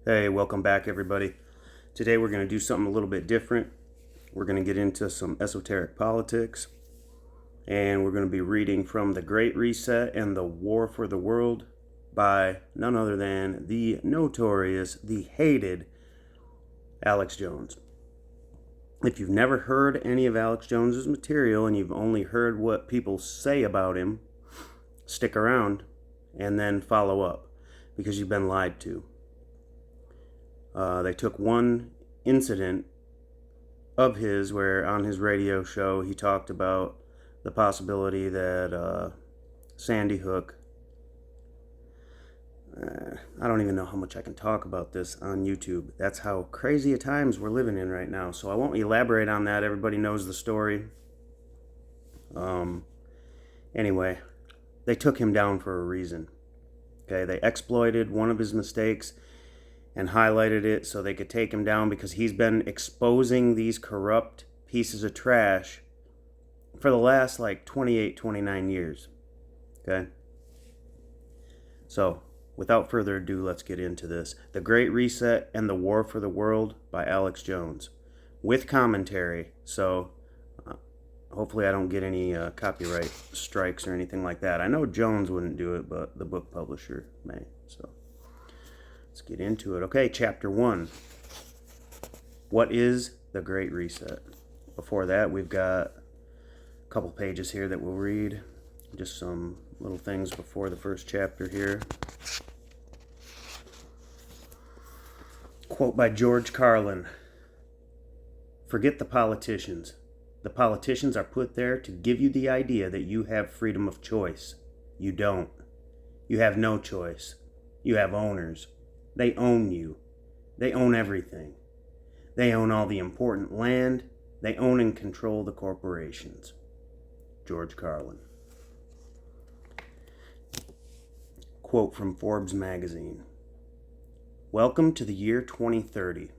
Hey, welcome back, everybody. Today we're going to do something a little bit different. We're going to get into some esoteric politics, and we're going to be reading from The Great Reset and the War for the World by none other than the notorious, the hated Alex Jones. If you've never heard any of Alex Jones's material and you've only heard what people say about him, stick around and then follow up because you've been lied to. They took one incident of his where on his radio show he talked about the possibility that Sandy Hook, I don't even know how much I can talk about this on YouTube. That's how crazy a times we're living in right now. So I won't elaborate on that. Everybody knows the story. Anyway, they took him down for a reason. Okay, they exploited one of his mistakes and highlighted it so they could take him down because he's been exposing these corrupt pieces of trash for the last 28, 29 years. Okay? So, without further ado, let's get into this. The Great Reset and the War for the World by Alex Jones. With commentary. So, hopefully I don't get any copyright strikes or anything like that. I know Jones wouldn't do it, but the book publisher may. So, let's get into it. Okay, chapter 1. What is the Great Reset? Before that, we've got a couple pages here that we'll read. Just some little things before the first chapter here. Quote by George Carlin. Forget the politicians. The politicians are put there to give you the idea that you have freedom of choice. You don't. You have no choice. You have owners. They own you. They own everything. They own all the important land. They own and control the corporations. George Carlin. Quote from Forbes magazine. Welcome to the year 2030.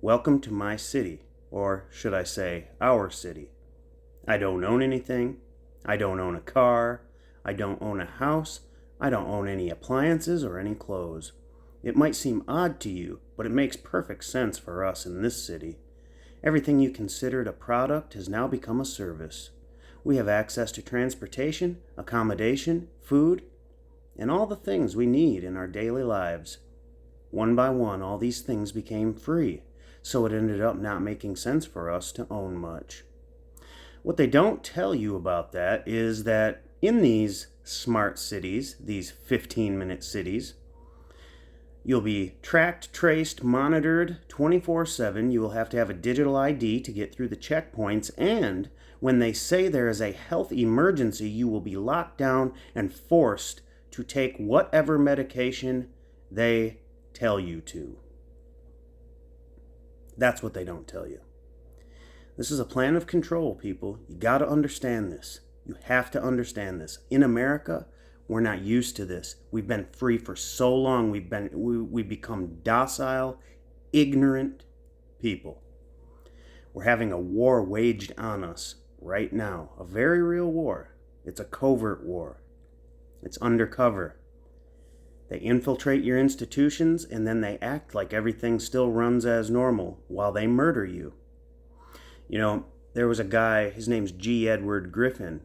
Welcome to my city, or should I say, our city. I don't own anything. I don't own a car. I don't own a house. I don't own any appliances or any clothes. It might seem odd to you, but it makes perfect sense for us in this city. Everything you considered a product has now become a service. We have access to transportation, accommodation, food, and all the things we need in our daily lives. One by one, all these things became free, so it ended up not making sense for us to own much. What they don't tell you about that is that in these smart cities, these 15-minute cities, you'll be tracked, traced, monitored 24/7. You will have to have a digital ID to get through the checkpoints, and when they say there is a health emergency, you will be locked down and forced to take whatever medication they tell you to. That's what they don't tell you. This is a plan of control, people. You got to understand this. You have to understand this. In America, we're not used to this. We've been free for so long. We've become docile, ignorant people. We're having a war waged on us right now. A very real war. It's a covert war. It's undercover. They infiltrate your institutions and then they act like everything still runs as normal while they murder you. You know, there was a guy, his name's G. Edward Griffin.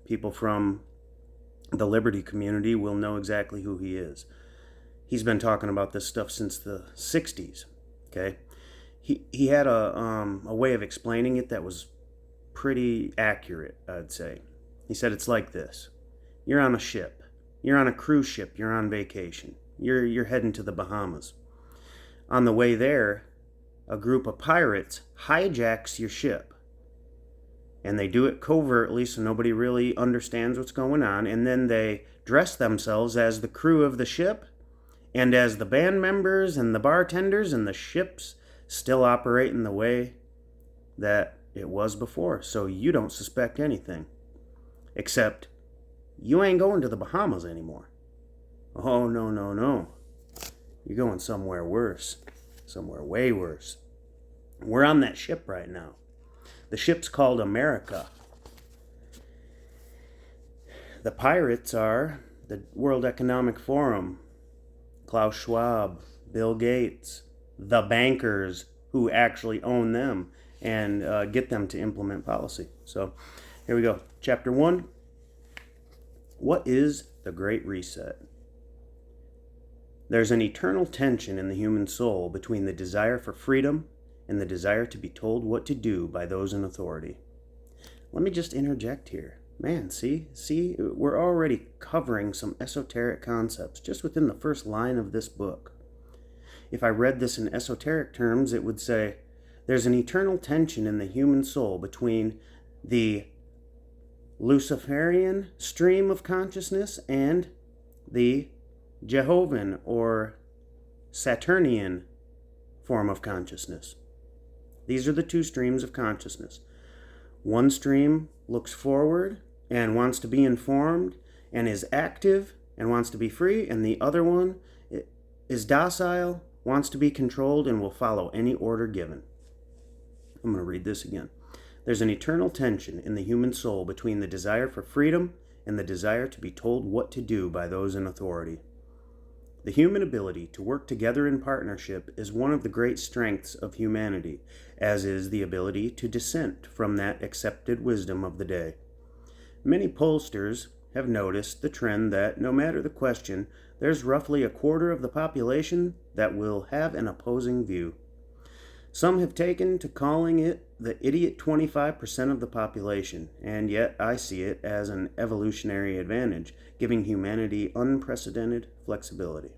People from the Liberty community will know exactly who he is. He's been talking about this stuff since the 60s, okay? He had a way of explaining it that was pretty accurate, I'd say. He said it's like this. You're on a ship. You're on a cruise ship. You're on vacation. You're heading to the Bahamas. On the way there, a group of pirates hijacks your ship. And they do it covertly so nobody really understands what's going on. And then they dress themselves as the crew of the ship and as the band members and the bartenders, and the ship's still operating the way that it was before. So you don't suspect anything. Except you ain't going to the Bahamas anymore. Oh, no, no, no. You're going somewhere worse. Somewhere way worse. We're on that ship right now. The ship's called America. The pirates are the World Economic Forum, Klaus Schwab, Bill Gates, the bankers who actually own them, and get them to implement policy. So here we go. Chapter 1. What is the Great Reset? There's an eternal tension in the human soul between the desire for freedom and the desire to be told what to do by those in authority. Let me just interject here. Man, see, we're already covering some esoteric concepts just within the first line of this book. If I read this in esoteric terms, it would say, there's an eternal tension in the human soul between the Luciferian stream of consciousness and the Jehovan or Saturnian form of consciousness. These are the two streams of consciousness. One stream looks forward and wants to be informed and is active and wants to be free, and the other one is docile, wants to be controlled, and will follow any order given. I'm going to read this again. There's an eternal tension in the human soul between the desire for freedom and the desire to be told what to do by those in authority. The human ability to work together in partnership is one of the great strengths of humanity, as is the ability to dissent from that accepted wisdom of the day. Many pollsters have noticed the trend that, no matter the question, there's roughly a quarter of the population that will have an opposing view. Some have taken to calling it the idiot 25% of the population, and yet I see it as an evolutionary advantage, giving humanity unprecedented flexibility.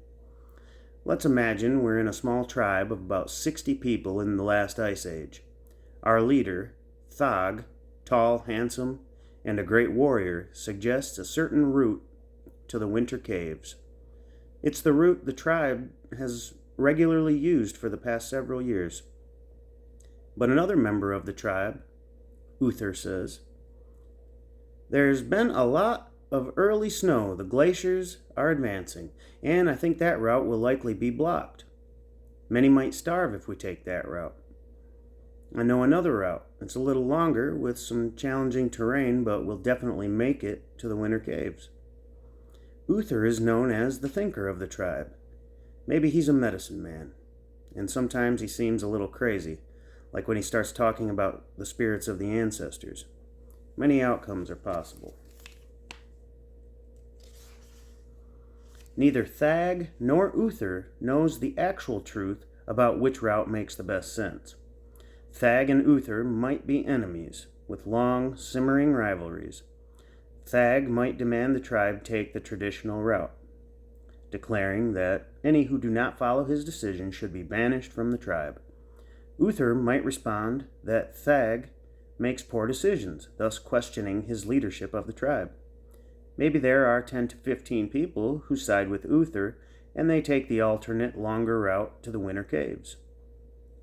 Let's imagine we're in a small tribe of about 60 people in the last ice age. Our leader, Thog, tall, handsome, and a great warrior, suggests a certain route to the winter caves. It's the route the tribe has regularly used for the past several years. But another member of the tribe, Uther, says, there's been a lot of early snow. The glaciers are advancing, and I think that route will likely be blocked. Many might starve if we take that route. I know another route. It's a little longer with some challenging terrain, but we'll definitely make it to the winter caves. Uther is known as the thinker of the tribe. Maybe he's a medicine man, and sometimes he seems a little crazy, like when he starts talking about the spirits of the ancestors. Many outcomes are possible. Neither Thag nor Uther knows the actual truth about which route makes the best sense. Thag and Uther might be enemies, with long, simmering rivalries. Thag might demand the tribe take the traditional route, declaring that any who do not follow his decision should be banished from the tribe. Uther might respond that Thag makes poor decisions, thus questioning his leadership of the tribe. Maybe there are 10 to 15 people who side with Uther, and they take the alternate, longer route to the winter caves.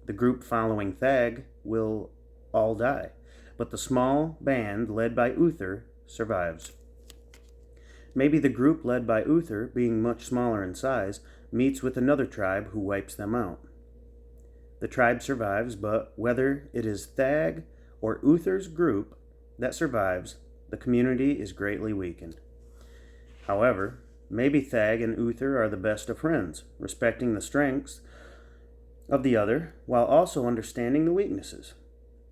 The group following Thag will all die, but the small band led by Uther survives. Maybe the group led by Uther, being much smaller in size, meets with another tribe who wipes them out. The tribe survives, but whether it is Thag or Uther's group that survives, the community is greatly weakened. However, maybe Thag and Uther are the best of friends, respecting the strengths of the other while also understanding the weaknesses.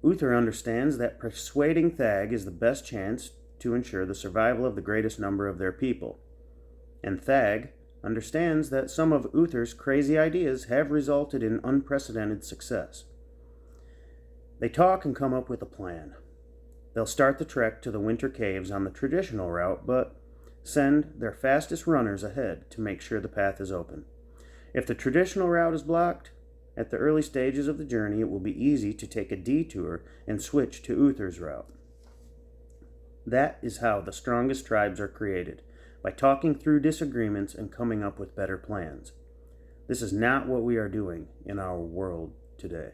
Uther understands that persuading Thag is the best chance to ensure the survival of the greatest number of their people. And Thag understands that some of Uther's crazy ideas have resulted in unprecedented success. They talk and come up with a plan. They'll start the trek to the winter caves on the traditional route, but send their fastest runners ahead to make sure the path is open. If the traditional route is blocked, at the early stages of the journey, it will be easy to take a detour and switch to Uther's route. That is how the strongest tribes are created, by talking through disagreements and coming up with better plans. This is not what we are doing in our world today.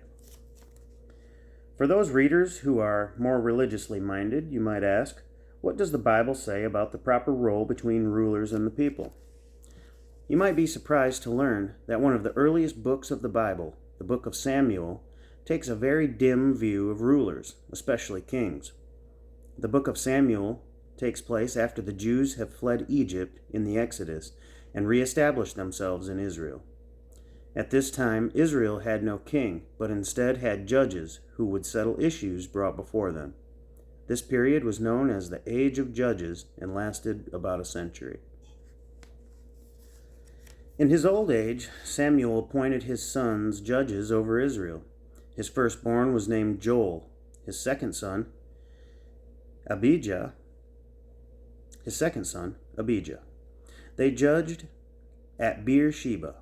For those readers who are more religiously minded, you might ask, what does the Bible say about the proper role between rulers and the people? You might be surprised to learn that one of the earliest books of the Bible, the book of Samuel, takes a very dim view of rulers, especially kings. The book of Samuel takes place after the Jews have fled Egypt in the Exodus, and reestablished themselves in Israel. At this time, Israel had no king, but instead had judges who would settle issues brought before them. This period was known as the Age of Judges and lasted about a century. In his old age, Samuel appointed his sons judges over Israel. His firstborn was named Joel, his second son, Abijah. They judged at Beersheba.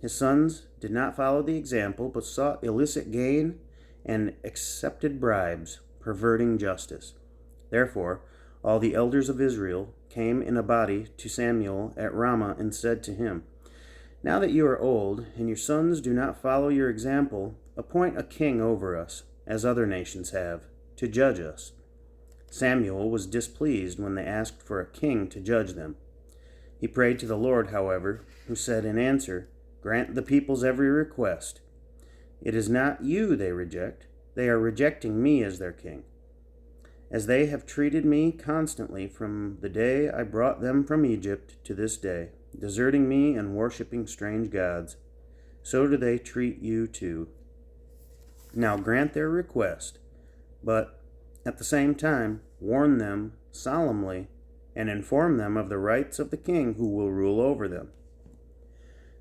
His sons did not follow the example, but sought illicit gain and accepted bribes, perverting justice. Therefore, all the elders of Israel came in a body to Samuel at Ramah and said to him, "Now that you are old, and your sons do not follow your example, appoint a king over us, as other nations have, to judge us." Samuel was displeased when they asked for a king to judge them. He prayed to the Lord, however, who said in answer, "Grant the people's every request. It is not you they reject. They are rejecting me as their king. As they have treated me constantly from the day I brought them from Egypt to this day, deserting me and worshiping strange gods, so do they treat you too. Now grant their request, but at the same time warn them solemnly and inform them of the rights of the king who will rule over them."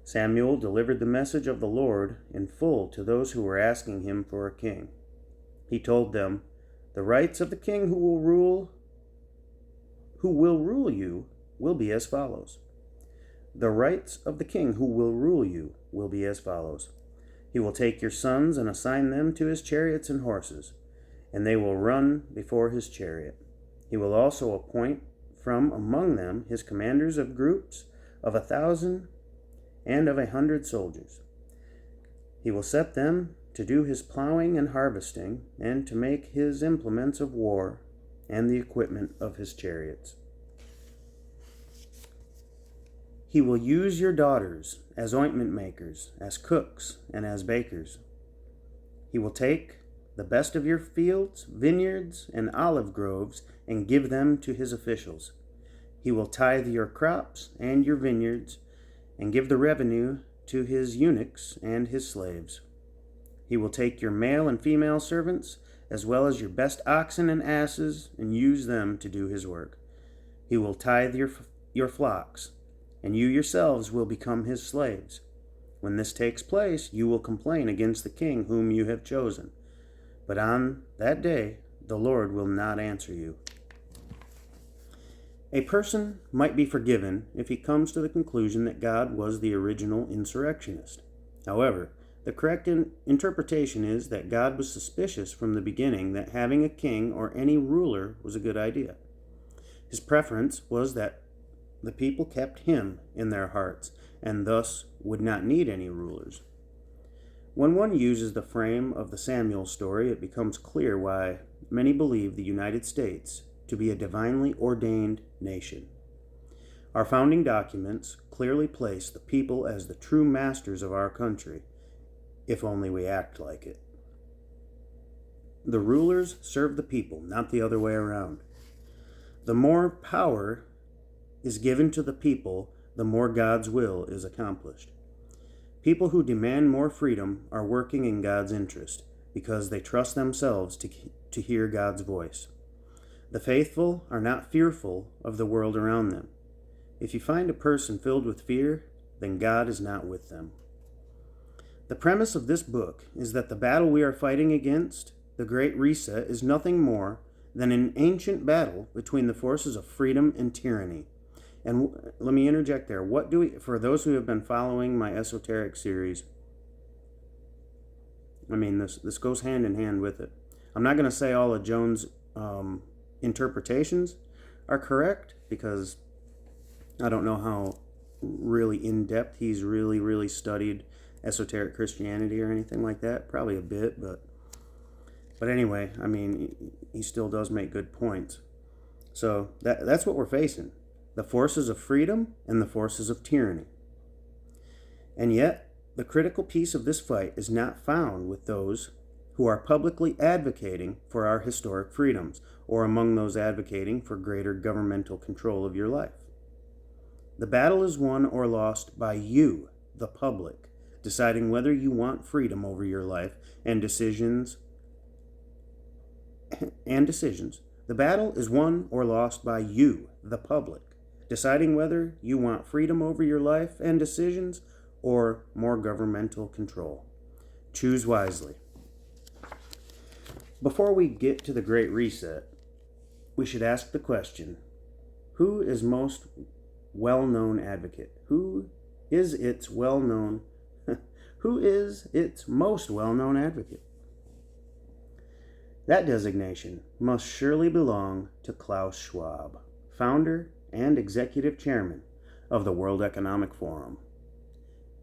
Samuel delivered the message of the Lord in full to those who were asking him for a king. He told them, "The rights of the king who will rule you will be as follows. The rights of the king who will rule you will be as follows. He will take your sons and assign them to his chariots and horses, and they will run before his chariot. He will also appoint from among them his commanders of groups of 1,000 and of 100 soldiers. He will set them to do his plowing and harvesting, and to make his implements of war and the equipment of his chariots. He will use your daughters as ointment makers, as cooks, and as bakers. He will take the best of your fields, vineyards, and olive groves and give them to his officials. He will tithe your crops and your vineyards and give the revenue to his eunuchs and his slaves. He will take your male and female servants, as well as your best oxen and asses, and use them to do his work. He will tithe your flocks, and you yourselves will become his slaves. When this takes place, you will complain against the king whom you have chosen. But on that day, the Lord will not answer you." A person might be forgiven if he comes to the conclusion that God was the original insurrectionist. However, the correct interpretation is that God was suspicious from the beginning that having a king or any ruler was a good idea. His preference was that the people kept him in their hearts, and thus would not need any rulers. When one uses the frame of the Samuel story, it becomes clear why many believe the United States to be a divinely ordained nation. Our founding documents clearly place the people as the true masters of our country, if only we act like it. The rulers serve the people, not the other way around. The more power is given to the people, the more God's will is accomplished. People who demand more freedom are working in God's interest because they trust themselves to hear God's voice. The faithful are not fearful of the world around them. If you find a person filled with fear, then God is not with them. The premise of this book is that the battle we are fighting against, the Great Reset, is nothing more than an ancient battle between the forces of freedom and tyranny. And let me interject there. For those who have been following my esoteric series, this goes hand in hand with it. I'm not going to say all of Jones' interpretations are correct, because I don't know how really in-depth he's really studied esoteric Christianity or anything like that. Probably a bit, but anyway, he still does make good points. So that's what we're facing. The forces of freedom and the forces of tyranny. And yet, the critical piece of this fight is not found with those who are publicly advocating for our historic freedoms, or among those advocating for greater governmental control of your life. The battle is won or lost by you, the public, deciding whether you want freedom over your life and decisions. The battle is won or lost by you, the public, deciding whether you want freedom over your life and decisions or more governmental control. Choose wisely. Before we get to the Great Reset, we should ask the question, who is most well-known advocate? Who is its most well-known advocate? That designation must surely belong to Klaus Schwab, founder and executive chairman of the World Economic Forum.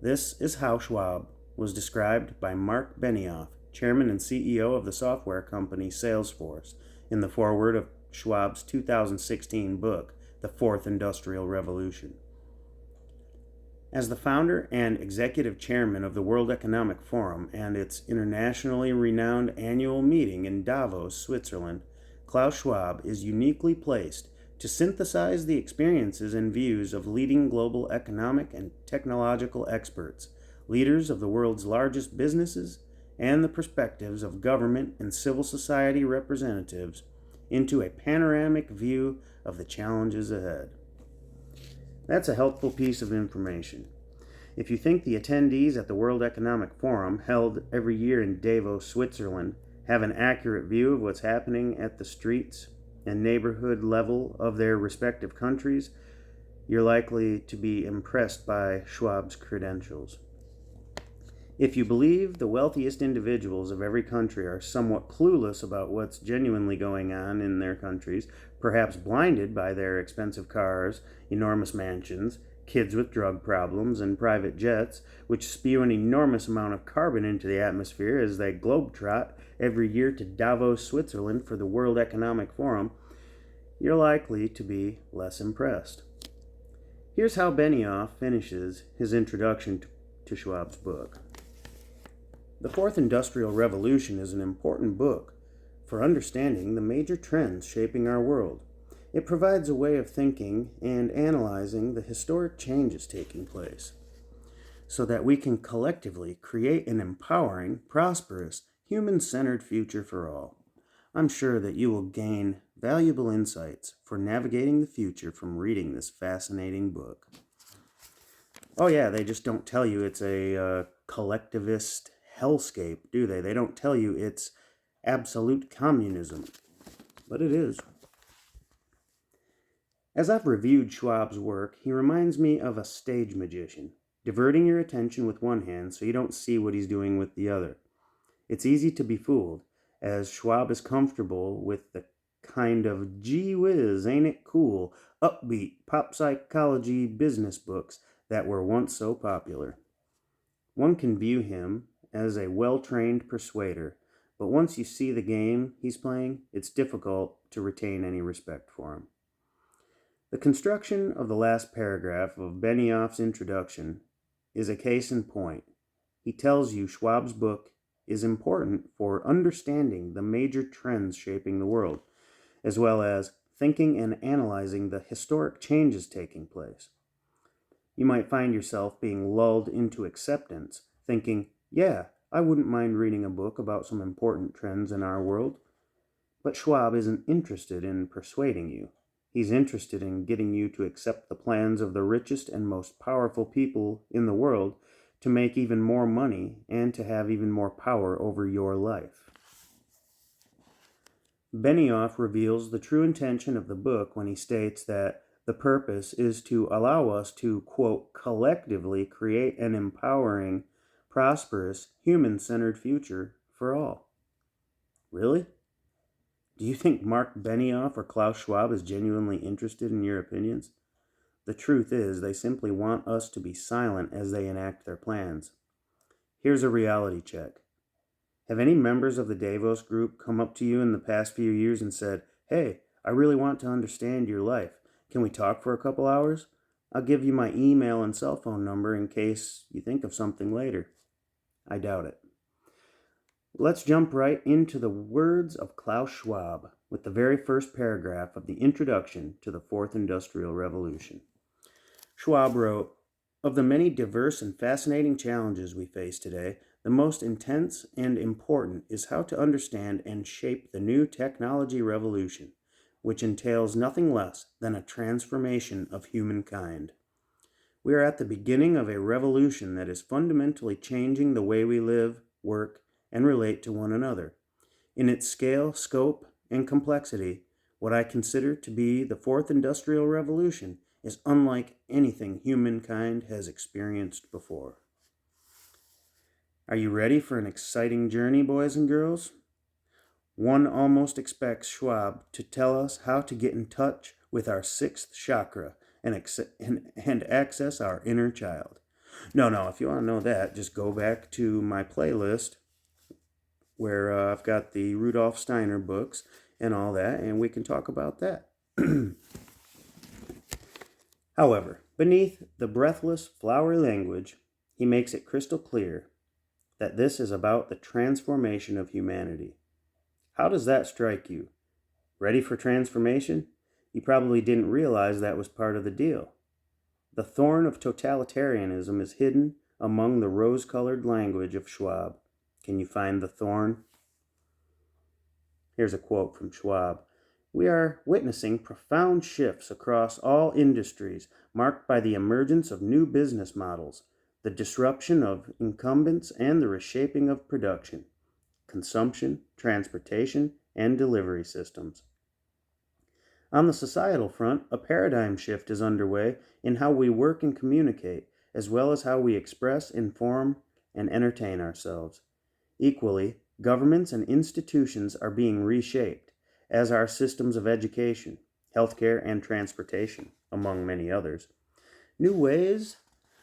This is how Schwab was described by Mark Benioff, chairman and CEO of the software company Salesforce, in the foreword of Schwab's 2016 book, The Fourth Industrial Revolution. As the founder and executive chairman of the World Economic Forum and its internationally renowned annual meeting in Davos, Switzerland, Klaus Schwab is uniquely placed to synthesize the experiences and views of leading global economic and technological experts, leaders of the world's largest businesses, and the perspectives of government and civil society representatives into a panoramic view of the challenges ahead. That's a helpful piece of information. If you think the attendees at the World Economic Forum, held every year in Davos, Switzerland, have an accurate view of what's happening at the streets and neighborhood level of their respective countries, you're likely to be impressed by Schwab's credentials. If you believe the wealthiest individuals of every country are somewhat clueless about what's genuinely going on in their countries, perhaps blinded by their expensive cars, enormous mansions, kids with drug problems, and private jets, which spew an enormous amount of carbon into the atmosphere as they globetrot every year to Davos, Switzerland for the World Economic Forum, you're likely to be less impressed. Here's how Benioff finishes his introduction to Schwab's book. The Fourth Industrial Revolution is an important book for understanding the major trends shaping our world. It provides a way of thinking and analyzing the historic changes taking place so that we can collectively create an empowering, prosperous, human-centered future for all. I'm sure that you will gain valuable insights for navigating the future from reading this fascinating book. Oh yeah, they just don't tell you it's a collectivist hellscape, do they? They don't tell you it's absolute communism, but it is. As I've reviewed Schwab's work, he reminds me of a stage magician, diverting your attention with one hand so you don't see what he's doing with the other. It's easy to be fooled, as Schwab is comfortable with the kind of gee whiz, ain't it cool, upbeat, pop psychology business books that were once so popular. One can view him as a well-trained persuader, but once you see the game he's playing, it's difficult to retain any respect for him. The construction of the last paragraph of Benioff's introduction is a case in point. He tells you Schwab's book is important for understanding the major trends shaping the world, as well as thinking and analyzing the historic changes taking place. You might find yourself being lulled into acceptance, thinking, yeah, I wouldn't mind reading a book about some important trends in our world. But Schwab isn't interested in persuading you. He's interested in getting you to accept the plans of the richest and most powerful people in the world to make even more money and to have even more power over your life. Benioff reveals the true intention of the book when he states that the purpose is to allow us to, quote, collectively create an empowering, prosperous, human-centered future for all. Really? Do you think Mark Benioff or Klaus Schwab is genuinely interested in your opinions? The truth is, they simply want us to be silent as they enact their plans. Here's a reality check. Have any members of the Davos group come up to you in the past few years and said, hey, I really want to understand your life. Can we talk for a couple hours? I'll give you my email and cell phone number in case you think of something later. I doubt it. Let's jump right into the words of Klaus Schwab with the very first paragraph of the introduction to the Fourth Industrial Revolution. Schwab wrote, "Of the many diverse and fascinating challenges we face today, the most intense and important is how to understand and shape the new technology revolution, which entails nothing less than a transformation of humankind. We are at the beginning of a revolution that is fundamentally changing the way we live, work, and relate to one another. In its scale, scope, and complexity, what I consider to be the Fourth Industrial Revolution is unlike anything humankind has experienced before." Are you ready for an exciting journey, boys and girls? One almost expects Schwab to tell us how to get in touch with our sixth chakra and access our inner child. No, if you want to know that, just go back to my playlist where I've got the Rudolf Steiner books and all that, and we can talk about that. However, beneath the breathless, flowery language, he makes it crystal clear that this is about the transformation of humanity. How does that strike you? Ready for transformation? You probably didn't realize that was part of the deal. The thorn of totalitarianism is hidden among the rose-colored language of Schwab. Can you find the thorn? Here's a quote from Schwab. "We are witnessing profound shifts across all industries, marked by the emergence of new business models, the disruption of incumbents, and the reshaping of production, consumption, transportation, and delivery systems. On the societal front, a paradigm shift is underway in how we work and communicate, as well as how we express, inform, and entertain ourselves. Equally, governments and institutions are being reshaped, as are systems of education, healthcare, and transportation, among many others. New ways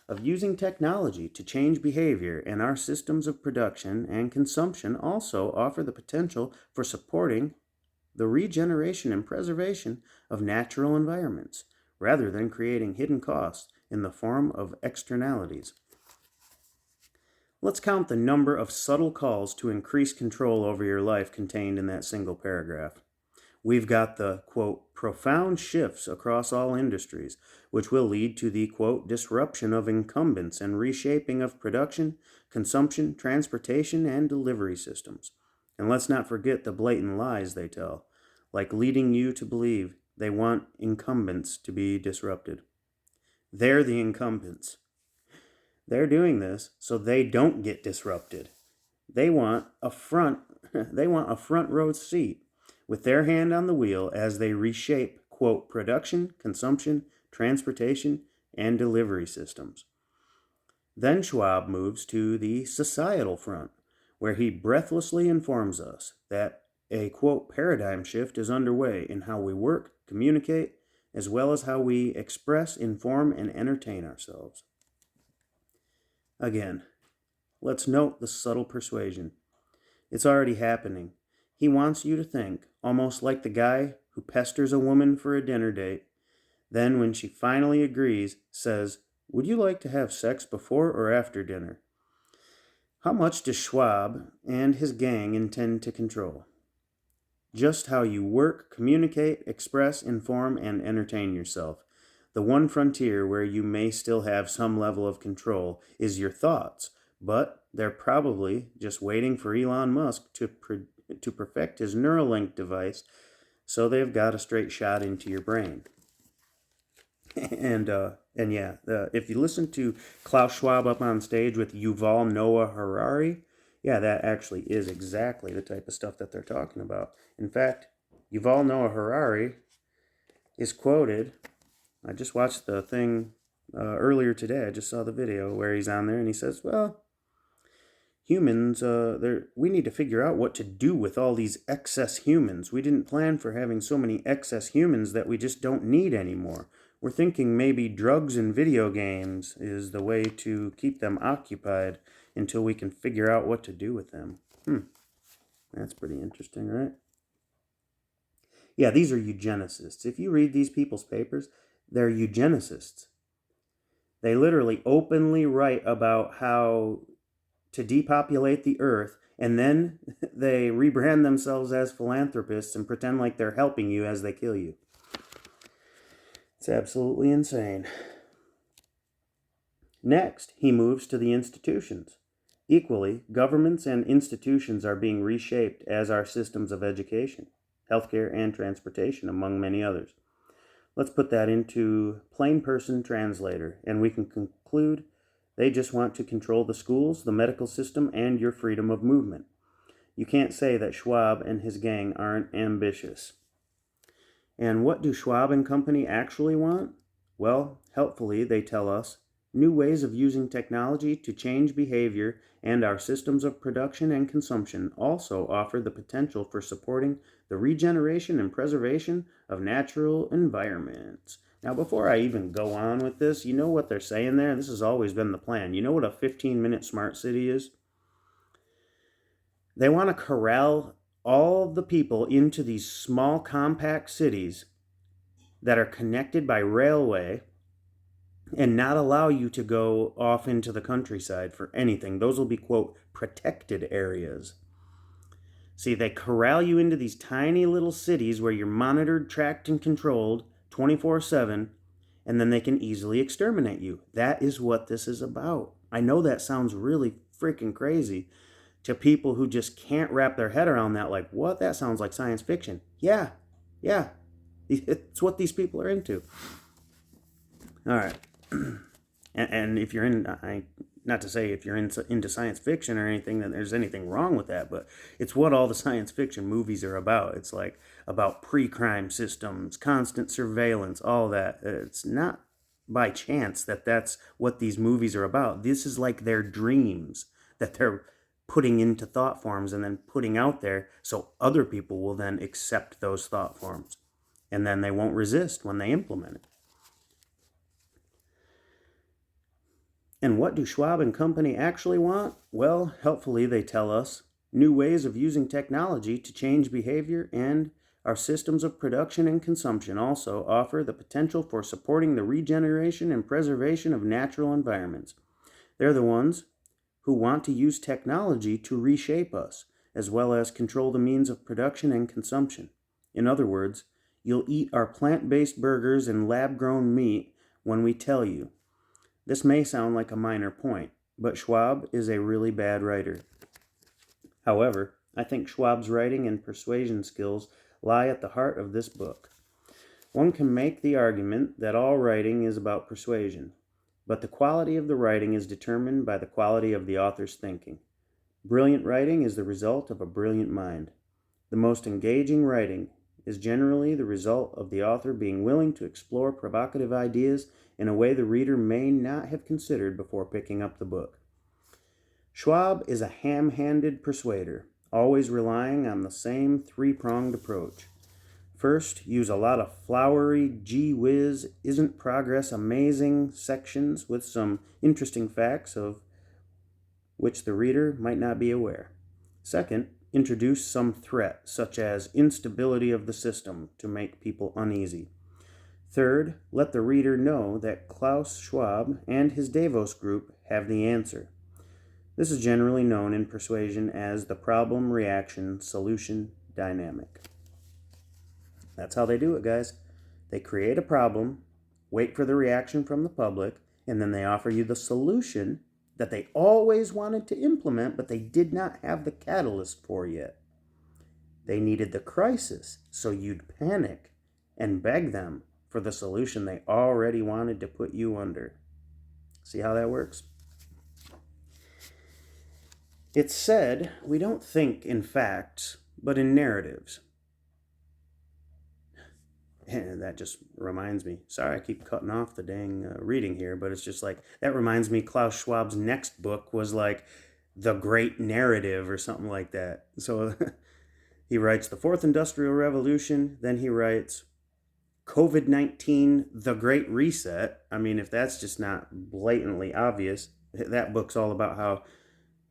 of using technology to change behavior and our systems of production and consumption also offer the potential for supporting the regeneration and preservation of natural environments, rather than creating hidden costs in the form of externalities." Let's count the number of subtle calls to increase control over your life contained in that single paragraph. We've got the, quote, "profound shifts across all industries, which will lead to the, quote, disruption of incumbents and reshaping of production, consumption, transportation, and delivery systems." And let's not forget the blatant lies they tell, like leading you to believe they want incumbents to be disrupted. They're the incumbents. They're doing this so they don't get disrupted. They want a front row seat with their hand on the wheel as they reshape, quote, production, consumption, transportation, and delivery systems. Then Schwab moves to the societal front, where he breathlessly informs us that a, quote, paradigm shift is underway in how we work, communicate, as well as how we express, inform, and entertain ourselves. Again, let's note the subtle persuasion. It's already happening. He wants you to think, almost like the guy who pesters a woman for a dinner date, then when she finally agrees, says, "Would you like to have sex before or after dinner?" How much does Schwab and his gang intend to control? Just how you work, communicate, express, inform, and entertain yourself. The one frontier where you may still have some level of control is your thoughts, but they're probably just waiting for Elon Musk to perfect his Neuralink device, so they've got a straight shot into your brain. If you listen to Klaus Schwab up on stage with Yuval Noah Harari, that actually is exactly the type of stuff that they're talking about. In fact, Yuval Noah Harari is quoted. I just watched the thing earlier today. I just saw the video where he's on there and he says, well, humans, we need to figure out what to do with all these excess humans. We didn't plan for having so many excess humans that we just don't need anymore. We're thinking maybe drugs and video games is the way to keep them occupied until we can figure out what to do with them. That's pretty interesting, right? Yeah, these are eugenicists. If you read these people's papers, they're eugenicists. They literally openly write about how to depopulate the earth, and then they rebrand themselves as philanthropists and pretend like they're helping you as they kill you. It's absolutely insane. Next, he moves to the institutions. Equally, governments and institutions are being reshaped, as are systems of education, healthcare, and transportation, among many others. Let's put that into plain person translator, and we can conclude they just want to control the schools, the medical system, and your freedom of movement. You can't say that Schwab and his gang aren't ambitious. And what do Schwab and company actually want? Well, helpfully, they tell us new ways of using technology to change behavior, and our systems of production and consumption also offer the potential for supporting the regeneration and preservation of natural environments. Now, before I even go on with this, you know what they're saying there? This has always been the plan. You know what a 15-minute smart city is? They want to corral all of the people into these small, compact cities that are connected by railway and not allow you to go off into the countryside for anything. Those will be, quote, protected areas. See, they corral you into these tiny little cities where you're monitored, tracked, and controlled 24/7, and then they can easily exterminate you. That is what this is about. I know that sounds really freaking crazy to people who just can't wrap their head around that, like, what? That sounds like science fiction. Yeah. It's what these people are into. All right. And if you're not to say if you're into science fiction or anything that there's anything wrong with that, but it's what all the science fiction movies are about. It's like about pre-crime systems, constant surveillance, all that. It's not by chance that that's what these movies are about. This is like their dreams that they're putting into thought forms and then putting out there so other people will then accept those thought forms. And then they won't resist when they implement it. And what do Schwab and company actually want? Well, helpfully they tell us new ways of using technology to change behavior, and our systems of production and consumption also offer the potential for supporting the regeneration and preservation of natural environments. They're the ones who want to use technology to reshape us, as well as control the means of production and consumption. In other words, you'll eat our plant-based burgers and lab-grown meat when we tell you. This may sound like a minor point, but Schwab is a really bad writer. However, I think Schwab's writing and persuasion skills lie at the heart of this book. One can make the argument that all writing is about persuasion, but the quality of the writing is determined by the quality of the author's thinking. Brilliant writing is the result of a brilliant mind. The most engaging writing is generally the result of the author being willing to explore provocative ideas in a way the reader may not have considered before picking up the book. Schwab is a ham-handed persuader, always relying on the same three-pronged approach. First, use a lot of flowery, gee whiz, isn't progress amazing sections with some interesting facts of which the reader might not be aware. Second, introduce some threat, such as instability of the system, to make people uneasy. Third, let the reader know that Klaus Schwab and his Davos group have the answer. This is generally known in persuasion as the problem-reaction-solution dynamic. That's how they do it, guys. They create a problem, wait for the reaction from the public, and then they offer you the solution that they always wanted to implement, but they did not have the catalyst for yet. They needed the crisis, so you'd panic and beg them for the solution they already wanted to put you under. See how that works? It's said we don't think in facts, but in narratives. And that just reminds me. Sorry, I keep cutting off the dang reading here, but it's just like, that reminds me Klaus Schwab's next book was like The Great Narrative or something like that. So he writes The Fourth Industrial Revolution, then he writes COVID-19, The Great Reset. I mean, if that's just not blatantly obvious, that book's all about how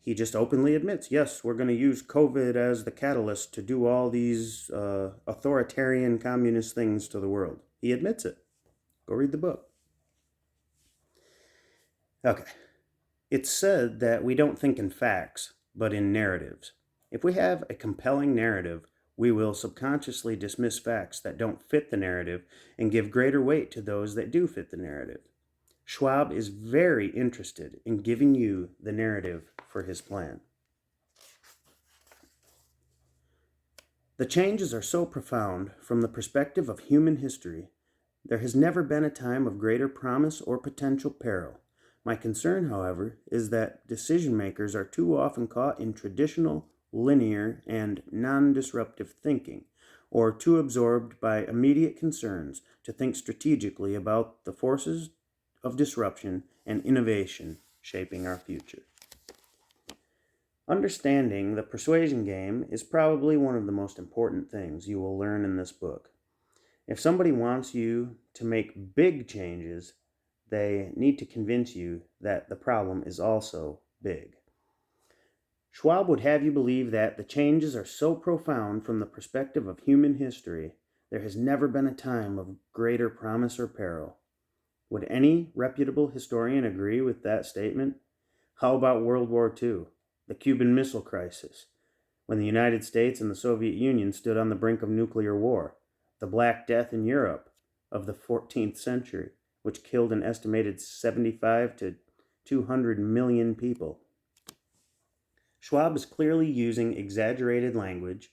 he just openly admits, yes, we're going to use COVID as the catalyst to do all these authoritarian communist things to the world. He admits it. Go read the book. Okay. It's said that we don't think in facts, but in narratives. If we have a compelling narrative, we will subconsciously dismiss facts that don't fit the narrative and give greater weight to those that do fit the narrative. Schwab is very interested in giving you the narrative for his plan. The changes are so profound from the perspective of human history. There has never been a time of greater promise or potential peril. My concern, however, is that decision makers are too often caught in traditional, linear, and non-disruptive thinking, or too absorbed by immediate concerns to think strategically about the forces of disruption and innovation shaping our future. Understanding the persuasion game is probably one of the most important things you will learn in this book. If somebody wants you to make big changes, they need to convince you that the problem is also big. Schwab would have you believe that the changes are so profound from the perspective of human history, there has never been a time of greater promise or peril. Would any reputable historian agree with that statement? How about World War II? The Cuban Missile Crisis, when the United States and the Soviet Union stood on the brink of nuclear war, the Black Death in Europe of the 14th century, which killed an estimated 75 to 200 million people. Schwab is clearly using exaggerated language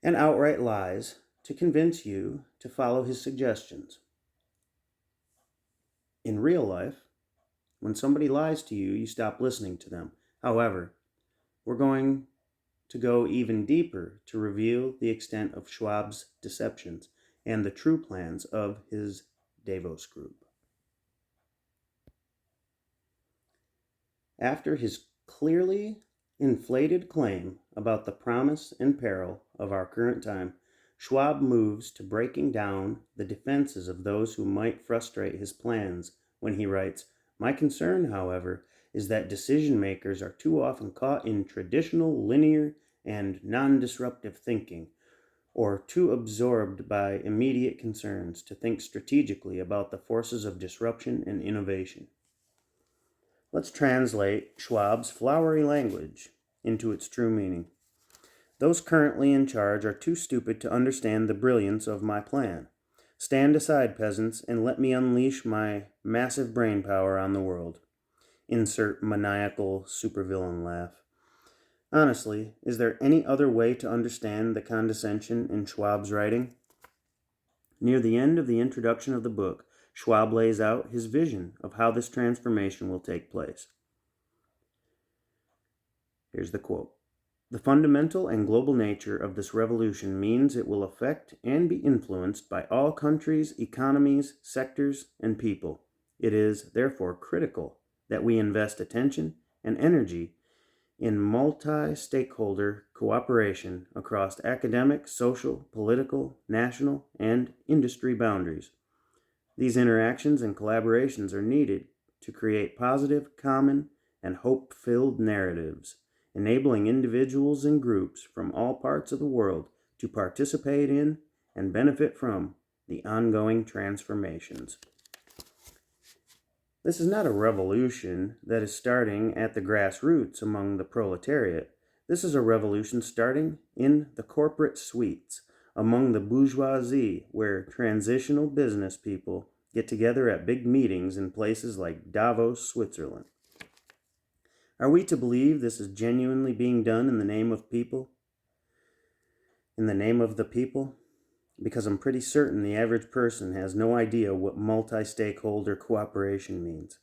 and outright lies to convince you to follow his suggestions. In real life, when somebody lies to you, you stop listening to them. However, we're going to go even deeper to reveal the extent of Schwab's deceptions and the true plans of his Davos group. After his clearly inflated claim about the promise and peril of our current time, Schwab moves to breaking down the defenses of those who might frustrate his plans when he writes, "My concern, however, is that decision makers are too often caught in traditional, linear, and non-disruptive thinking, or too absorbed by immediate concerns to think strategically about the forces of disruption and innovation." Let's translate Schwab's flowery language into its true meaning. Those currently in charge are too stupid to understand the brilliance of my plan. Stand aside, peasants, and let me unleash my massive brain power on the world. Insert maniacal supervillain laugh. Honestly, is there any other way to understand the condescension in Schwab's writing? Near the end of the introduction of the book, Schwab lays out his vision of how this transformation will take place. Here's the quote. "The fundamental and global nature of this revolution means it will affect and be influenced by all countries, economies, sectors, and people. It is, therefore, critical that we invest attention and energy in multi-stakeholder cooperation across academic, social, political, national, and industry boundaries. These interactions and collaborations are needed to create positive, common, and hope-filled narratives, enabling individuals and groups from all parts of the world to participate in and benefit from the ongoing transformations." This is not a revolution that is starting at the grassroots among the proletariat. This is a revolution starting in the corporate suites, among the bourgeoisie, where transitional business people get together at big meetings in places like Davos, Switzerland. Are we to believe this is genuinely being done in the name of people? In the name of the people? Because I'm pretty certain the average person has no idea what multi-stakeholder cooperation means.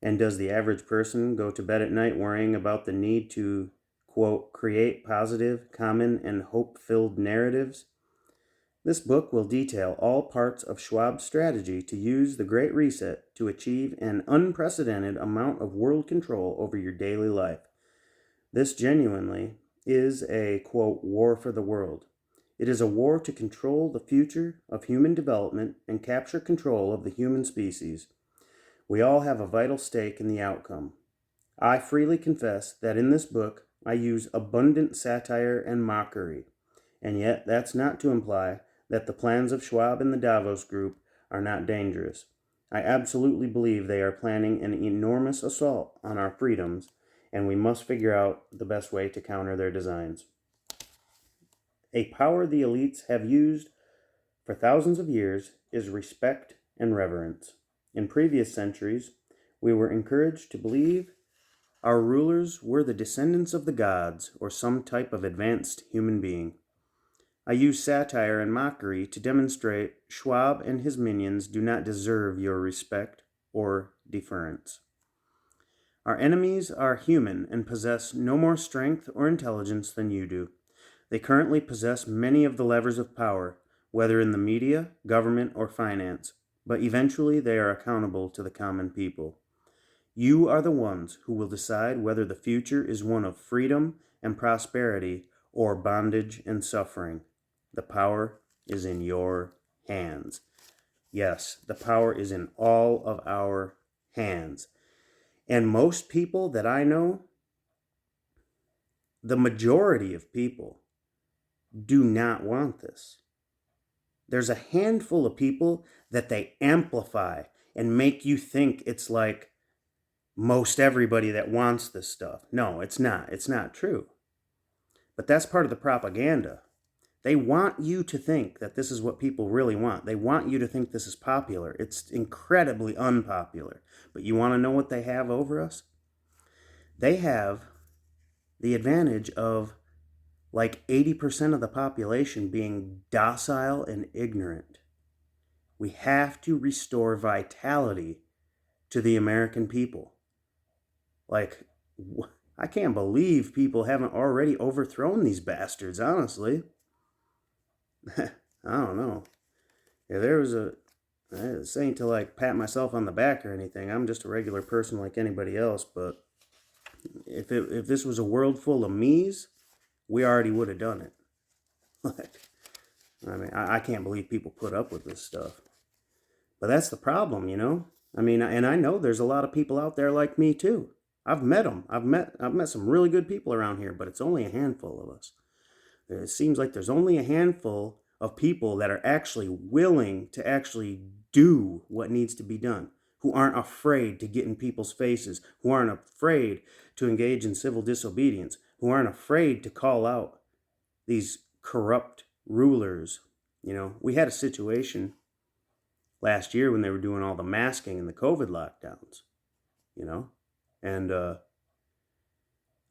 And does the average person go to bed at night worrying about the need to, quote, create positive, common, and hope-filled narratives? This book will detail all parts of Schwab's strategy to use the Great Reset to achieve an unprecedented amount of world control over your daily life. This genuinely is a, quote, war for the world. It is a war to control the future of human development and capture control of the human species. We all have a vital stake in the outcome. I freely confess that in this book I use abundant satire and mockery, and yet that's not to imply that the plans of Schwab and the Davos Group are not dangerous. I absolutely believe they are planning an enormous assault on our freedoms, and we must figure out the best way to counter their designs. A power the elites have used for thousands of years is respect and reverence. In previous centuries, we were encouraged to believe our rulers were the descendants of the gods or some type of advanced human being. I use satire and mockery to demonstrate Schwab and his minions do not deserve your respect or deference. Our enemies are human and possess no more strength or intelligence than you do. They currently possess many of the levers of power, whether in the media, government, or finance, but eventually they are accountable to the common people. You are the ones who will decide whether the future is one of freedom and prosperity or bondage and suffering. The power is in your hands. Yes, the power is in all of our hands. And most people that I know, the majority of people, do not want this. There's a handful of people that they amplify and make you think it's like most everybody that wants this stuff. No, it's not. It's not true. But that's part of the propaganda. They want you to think that this is what people really want. They want you to think this is popular. It's incredibly unpopular. But you want to know what they have over us? They have the advantage of like 80% of the population being docile and ignorant. We have to restore vitality to the American people. Like, I can't believe people haven't already overthrown these bastards, honestly. I don't know. If there was this ain't to like pat myself on the back or anything. I'm just a regular person like anybody else. But if this was a world full of me's, we already would have done it. Like, I mean, I can't believe people put up with this stuff. But that's the problem, you know? I mean, and I know there's a lot of people out there like me too. I've met them. I've met some really good people around here, but it's only a handful of us. It seems like there's only a handful of people that are actually willing to actually do what needs to be done, who aren't afraid to get in people's faces, who aren't afraid to engage in civil disobedience, who aren't afraid to call out these corrupt rulers. You know, we had a situation last year when they were doing all the masking and the COVID lockdowns, you know, and there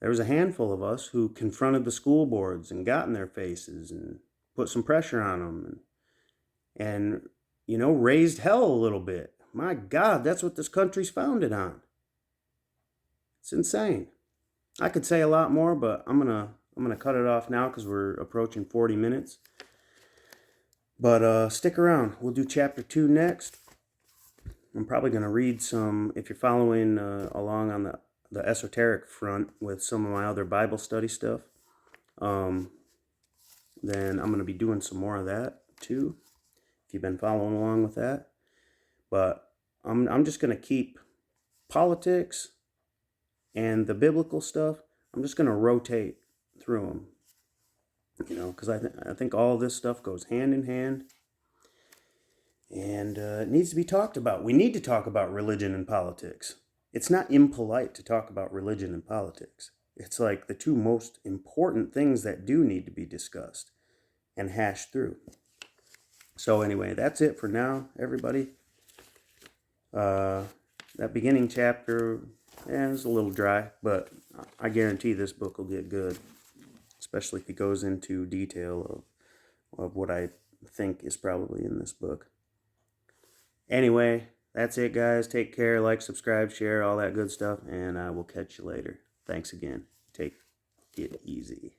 was a handful of us who confronted the school boards and got in their faces and put some pressure on them and you know, raised hell a little bit. My God, that's what this country's founded on. It's insane. I could say a lot more, but I'm gonna cut it off now because we're approaching 40 minutes. But stick around. We'll do chapter 2 next. I'm probably gonna read some, if you're following along on the esoteric front with some of my other Bible study stuff. Then I'm gonna be doing some more of that too, if you've been following along with that. But I'm just gonna keep politics and the biblical stuff. I'm just gonna rotate through them, you know, because I think all this stuff goes hand in hand, and it needs to be talked about. We need to talk about religion and politics. It's not impolite to talk about religion and politics. It's like the two most important things that do need to be discussed and hashed through. So anyway, that's it for now, everybody. That beginning chapter, it's a little dry, but I guarantee this book will get good, especially if he goes into detail of what I think is probably in this book. Anyway, that's it, guys. Take care, like, subscribe, share, all that good stuff, and I will catch you later. Thanks again. Take it easy.